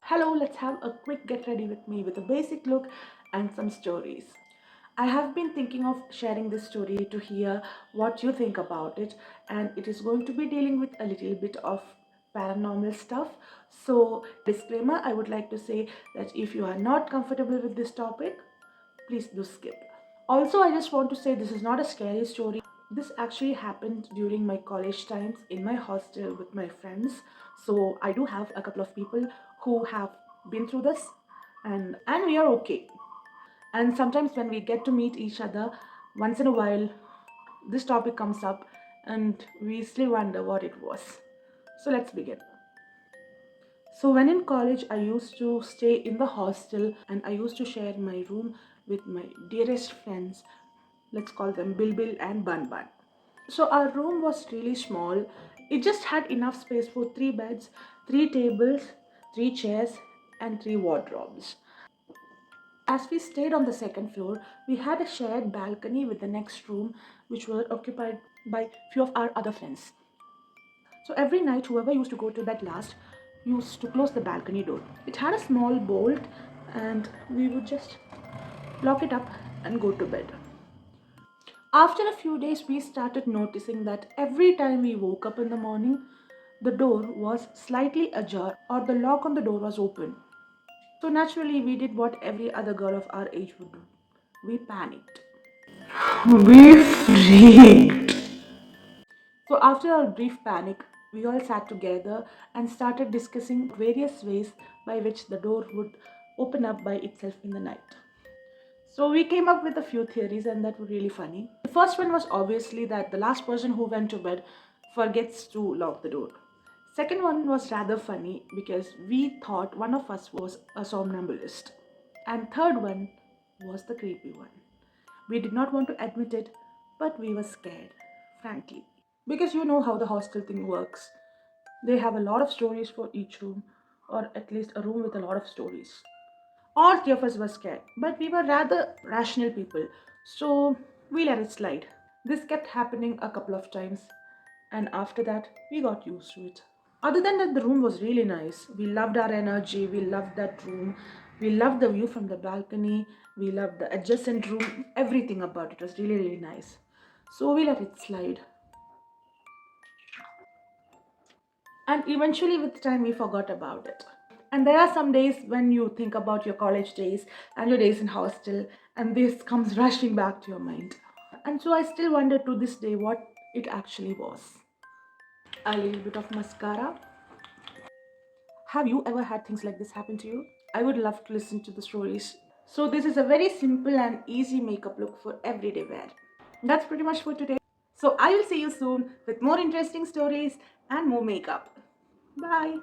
Hello, let's have a quick get ready with me with a basic look and some stories. I have been thinking of sharing this story to hear what you think about it, and it is going to be dealing with a little bit of paranormal stuff. So, disclaimer, I would like to say that if you are not comfortable with this topic, please do skip. Also, I just want to say this is not a scary story. This actually happened during my college times in my hostel with my friends. So I do have a couple of people who have been through this and we are okay. And sometimes when we get to meet each other once in a while, this topic comes up and we still wonder what it was. So let's begin. So, when in college, I used to stay in the hostel and I used to share my room with my dearest friends. Let's call them Bilbil and Bun Bun. So, our room was really small. It just had enough space for three beds, three tables, three chairs, and three wardrobes. As we stayed on the second floor, we had a shared balcony with the next room, which were occupied by few of our other friends. So every night, whoever used to go to bed last used to close the balcony door. It had a small bolt, and we would just lock it up and go to bed. After a few days, we started noticing that every time we woke up in the morning, the door was slightly ajar or the lock on the door was open. So naturally, we did what every other girl of our age would do. We panicked. We freaked. So, after our brief panic, we all sat together and started discussing various ways by which the door would open up by itself in the night. So, we came up with a few theories, and that were really funny. The first one was obviously that the last person who went to bed forgets to lock the door. Second one was rather funny because we thought one of us was a somnambulist. And third one was the creepy one. We did not want to admit it, but we were scared, frankly. Because you know how the hostel thing works. They have a lot of stories for each room, or at least a room with a lot of stories. All three of us were scared, but we were rather rational people, so we let it slide. This kept happening a couple of times, and after that, we got used to it. Other than that, the room was really nice. We loved our energy, we loved that room, we loved the view from the balcony, we loved the adjacent room, everything about it was really, really nice. So we let it slide. And eventually, with time, we forgot about it. And there are some days when you think about your college days and your days in hostel, and this comes rushing back to your mind. And so I still wonder to this day what it actually was. A little bit of mascara. Have you ever had things like this happen to you? I would love to listen to the stories. So, this is a very simple and easy makeup look for everyday wear. That's pretty much for today. So, I will see you soon with more interesting stories and more makeup. Bye.